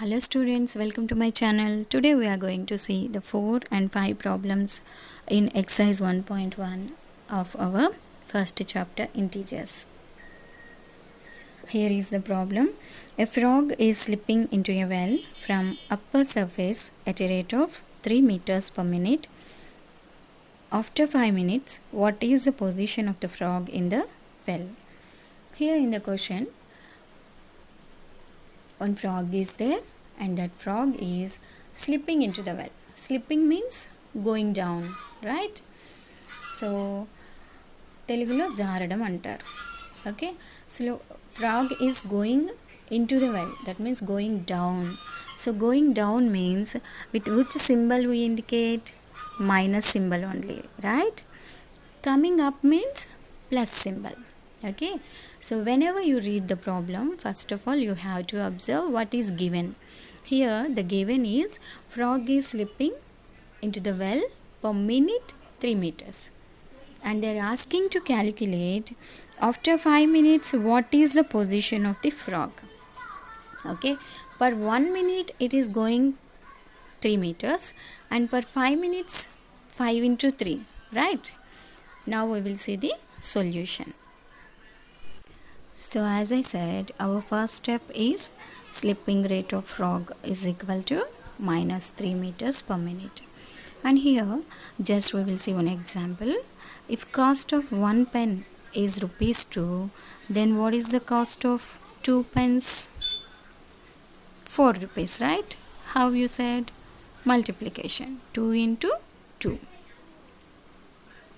Hello students, welcome to my channel. Today we are going to see the 4 and 5 problems in exercise 1.1 of our first chapter, integers. Here is the problem. A frog is slipping into a well from upper surface at a rate of 3 meters per minute. After 5 minutes, what is the position of the frog in the well? Here in the question, one frog is there and that frog is slipping into the well. Slipping means going down, right? So Telugulo jaradam antaru. Okay, so frog is going into the well, that means going down. So going down means with which symbol we indicate? Minus symbol only, right? Coming up means plus symbol. Okay, so whenever you read the problem, first of all you have to observe what is given. Here the given is frog is slipping into the well per minute 3 meters, and they are asking to calculate after 5 minutes what is the position of the frog. Okay, per 1 minute it is going 3 meters, and per 5 minutes 5 into 3, right? Now we will see the solution. So as I said, our first step is slipping rate of frog is equal to minus 3 meters per minute. And here just we will see one example. If cost of 1 pen is rupees 2, then what is the cost of 2 pens? 4 rupees, right? How you said? Multiplication. 2 into 2.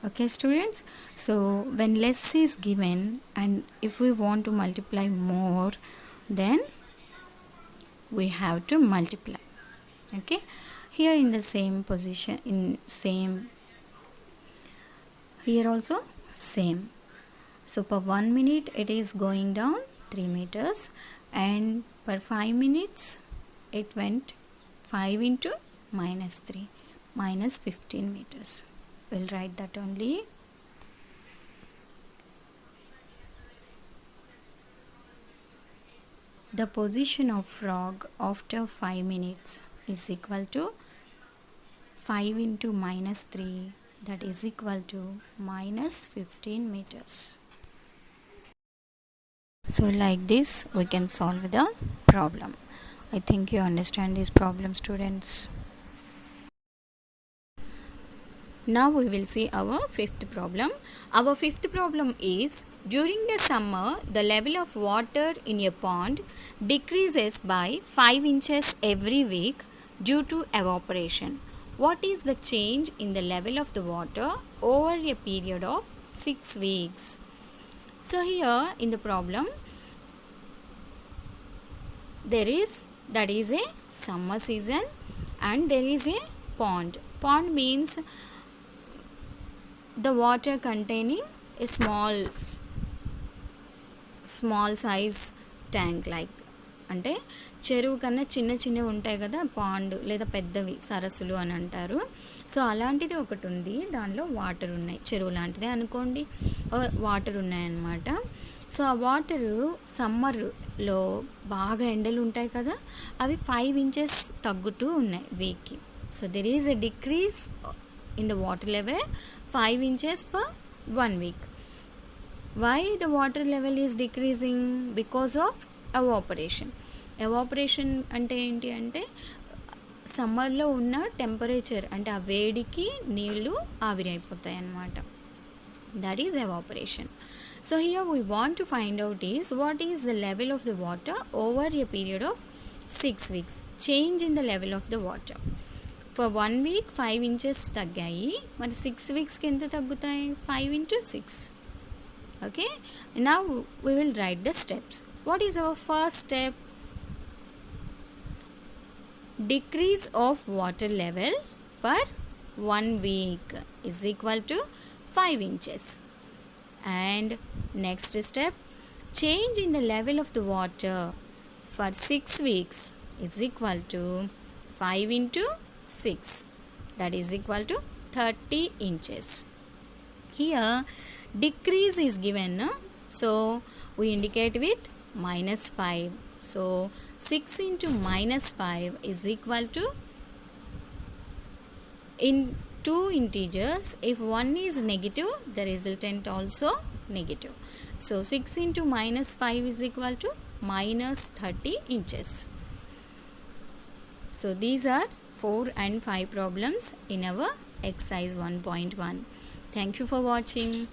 Okay students, so when less is given and if we want to multiply more, then we have to multiply. Okay, here in the same position, in same, here also same. So per 1 minute it is going down 3 meters, and per 5 minutes it went 5 into minus 3, minus 15 meters. We'll write that only. The position of frog after 5 minutes is equal to 5 into minus 3, that is equal to minus 15 meters. So like this we can solve the problem. I think you understand this problem, students. Now we will see our fifth problem. Our fifth problem is, during the summer the level of water in a pond decreases by 5 inches every week due to evaporation. What is the change in the level of the water over a period of 6 weeks? So here in the problem there is, that is a summer season, and there is a pond. Pond means the water containing a small size tank, like అంటే చెరువు కన్నా చిన్న చిన్నవి ఉంటాయి కదా pond, లేదా పెద్దవి సరస్సులు అని అంటారు. సో అలాంటిది ఒకటి ఉంది, దానిలో వాటర్ ఉన్నాయి, చెరువు లాంటిదే అనుకోండి, వాటర్ ఉన్నాయన్నమాట. సో ఆ వాటరు సమ్మర్లో బాగా ఎండలు ఉంటాయి కదా, అవి 5 ఇంచెస్ తగ్గుతూ ఉన్నాయి వీక్కి. So there is a decrease in the water level 5 inches per 1 week. Why the water level is decreasing? Because of evaporation. Evaporation అంటే ఏంటి అంటే సమ్మర్లో ఉన్న టెంపరేచర్, అంటే ఆ వేడికి నీళ్ళు ఆవిరైపోతాయి అన్నమాట. That is evaporation. So here we want to find out is what is the level of the water over a period of 6 weeks. Change in the level of the water. For 1 week 5 inches తగ్గాయి, మరి 6 weeksకి ఎంత తగ్గుతాయి? 5 into 6. Okay, now we will write the steps. What is our first step? Decrease of water level per 1 week is equal to 5 inches. And next step, change in the level of the water for 6 weeks is equal to 5 into 6, that is equal to 30 inches. Here decrease is given, so we indicate with -5. So 6 into -5 is equal to, in two integers, if one is negative, the resultant also negative. So 6 into -5 is equal to -30 inches. So these are 4 and 5 problems in our exercise 1.1. Thank you for watching.